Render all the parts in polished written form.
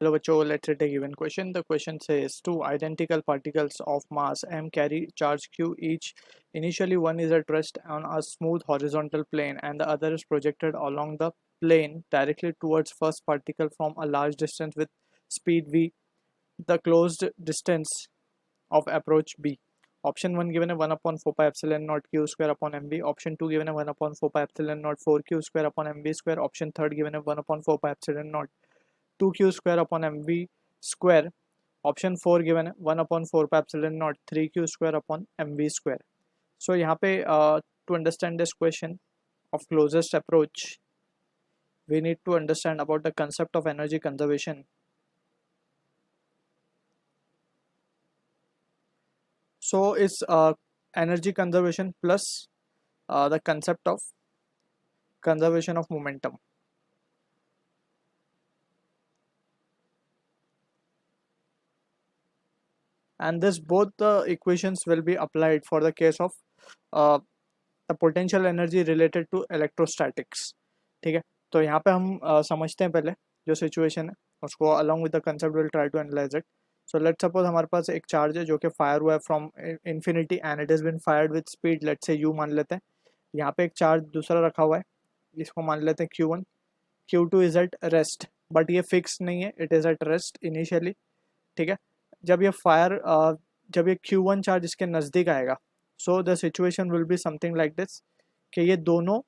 Hello, bachcho. Let's take a given question. The question says two identical particles of mass m carry charge q each. Initially, one is at rest on a smooth horizontal plane, and the other is projected along the plane directly towards first particle from a large distance with speed v. The closed distance of approach b. Option 1 given a 1 upon 4 pi epsilon naught q square upon mb. Option 2 given a 1 upon 4 pi epsilon naught 4q square upon mb square. Option 3 given a 1 upon 4 pi epsilon naught 2q square upon mv square. Option 4 given है 1 upon 4 pi epsilon naught 3q square upon mv square. So यहाँ पे to understand this question of closest approach, we need to understand about the concept of energy conservation. So it's energy conservation plus the concept of conservation of momentum. And this both the equations will be applied for the case of the potential energy related to electrostatics. ठीक है, तो यहाँ पे हम समझते हैं पहले जो सिचुएशन है उसको, along with the concept we'll try to analyze it. So let's suppose हमारे पास एक चार्ज है जो कि फायर हुआ है from infinity and it is been fired with speed, let's say u मान लेते हैं. यहाँ पे एक चार्ज दूसरा रखा हुआ है, इसको मान लेते हैं q1. q2 is at rest, but ये फिक्स नहीं है, it is at rest initially. ठीक है, जब ये जब ये q1 चार्ज इसके नज़दीक आएगा, so the situation will be something like this कि ये दोनों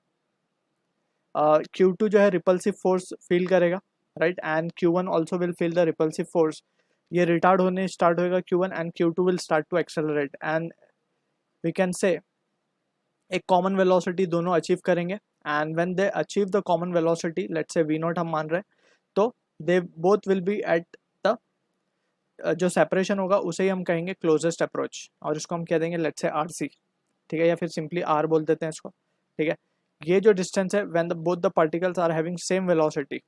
q2 जो है रिपल्सिव फोर्स फील करेगा, right, and q1 also will feel the repulsive force. ये रिटार्ड होने स्टार्ट होएगा q1 and q2 will start to accelerate, and we can say एक कॉमन वेलोसिटी दोनों अचीव करेंगे. And when they achieve the common velocity, let's say v0 हम मान रहे हैं, तो they both will B at the जो सेपरेशन होगा उसे ही हम कहेंगे क्लोजेस्ट अप्रोच, और इसको हम कह देंगे लेट्स से RC. ठीक है, या फिर सिंपली R बोल देते हैं इसको. ठीक है, ये जो डिस्टेंस है when both the particles are having same velocity,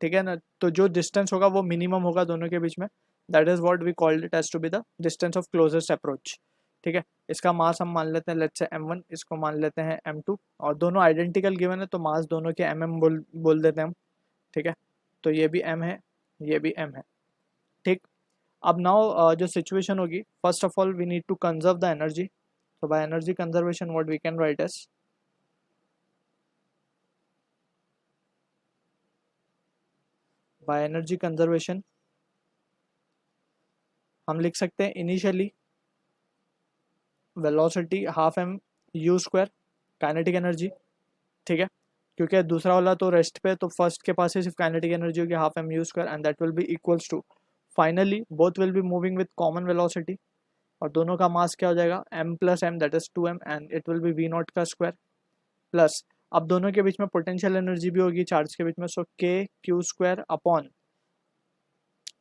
ठीक है ना, तो जो डिस्टेंस होगा वो मिनिमम होगा दोनों के बीच में. That is what we called it as to be the distance of closest approach. ठीक है, इसका मास हम मान लेते हैं लेट्स से m1, इसको मान लेते हैं m2, और दोनों आइडेंटिकल गिवन है तो मास दोनों के mm बोल देते हैं हम. ठीक है, तो ये भी m है, ये भी m है. ठीक, अब नाउ जो सिचुएशन होगी, first of all we need to conserve the energy. so by energy conservation what we can write as by energy conservation हम लिख सकते हैं initially velocity half m u square kinetic energy. ठीक है, क्योंकि दूसरा वाला तो रेस्ट पे, तो फर्स्ट के पास ही सिर्फ काइनेटिक एनर्जी होगी half m u square, and that will be equals to, finally both will be moving with common velocity, और दोनों का मास क्या हो जाएगा m plus m, that is 2m, and it will be v0 का square plus, अब दोनों के बीच में पोटेंशियल एनर्जी भी होगी चार्ज के बीच में, सो k q स्क्वायर अपॉन,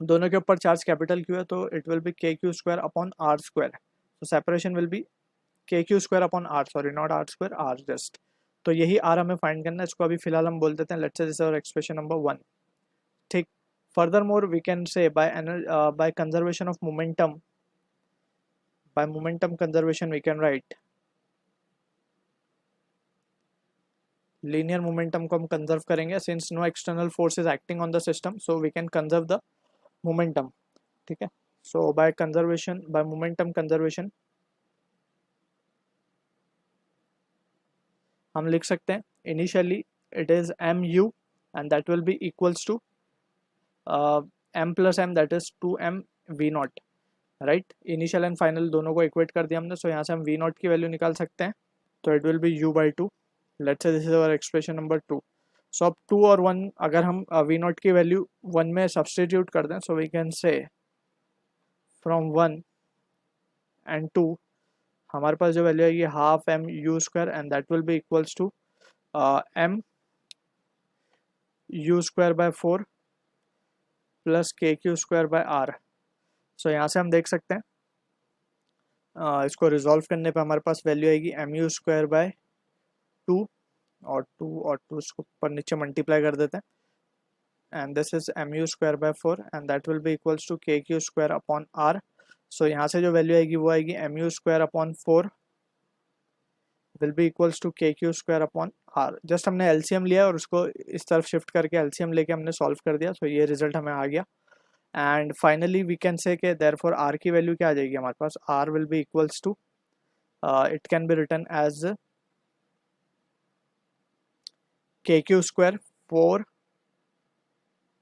दोनों के ऊपर चार्ज कैपिटल q है तो it will B k q square upon r square. So separation will be k q square upon r, sorry not r square, r just. तो यही r हमें find करना है, इसको अभी फिलहाल हम बोल देते हैं let's say this is our expression number 1. ठीक, further more we can say by conservation of momentum, by momentum conservation we can write linear momentum को हम कंजर्व करेंगे, since no external force is acting on the system so we can conserve the momentum. ठीक है, so by momentum conservation हम लिख सकते हैं initially it is mu and that will be equals to m plus m, that is 2m v0, right. Initial and final दोनों को equate कर दिया हमने, सो यहाँ से हम v0 की वैल्यू निकाल सकते हैं, तो it will be u/2. Let's say this is our expression number 2. So अब 2 और 1 अगर हम v0 की वैल्यू 1 में सब्सटीट्यूट कर दें, so we can say from 1 and 2 हमारे पास जो वैल्यू आएगी half m u square, and that will be equals to m u square by 4 plus k q square by r. So यहाँ से हम देख सकते हैं इसको रिजॉल्व करने पे हमारे पास वैल्यू आएगी mu स्क्वायर बाय 2 और 2 इसको ऊपर नीचे मल्टीप्लाई कर देते हैं, and this is mu square by 4 and that will be equals to k q square upon r. So यहाँ से जो वैल्यू आएगी वो आएगी mu square upon 4 will be equals to k q square upon r. Just हमने LCM लिया और उसको इस तरफ शिफ्ट करके LCM लेके हमने सॉल्व कर दिया, सो ये रिजल्ट हमें आ गया. एंड फाइनली वी कैन से कि देयरफॉर आर की वैल्यू क्या आ जाएगी हमारे पास, r will be equals to, it can be written as k q square 4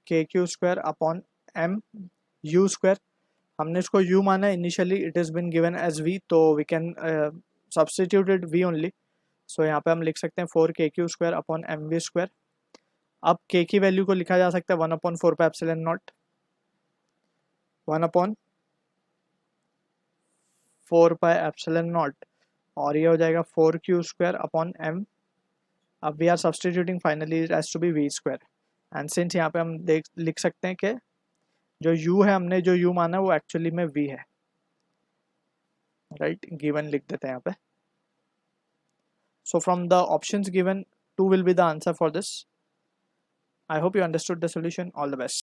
k q square upon m u square. हमने इसको u माना है initially, it is been given as v, तो we can substitute it v only. So यहाँ पे हम लिख सकते हैं 4 k q square upon m v square. अब k की वैल्यू को लिखा जा सकता है 1/4 पे एप्सिलॉन नॉट, 1/4 पे एप्सिलॉन नॉट, और ये हो जाएगा 4 क्यू स्क्वायर अपॉन m. अब we are substituting finally it has to be v square. And since यहाँ पे हम लिख सकते हैं कि जो u है, हमने जो u माना वो एक्चुअली में v है, राइट. गिवन लिख देते हैं यहाँ पे. So from the options given, 2 will be the answer for this. I hope you understood the solution. All the best.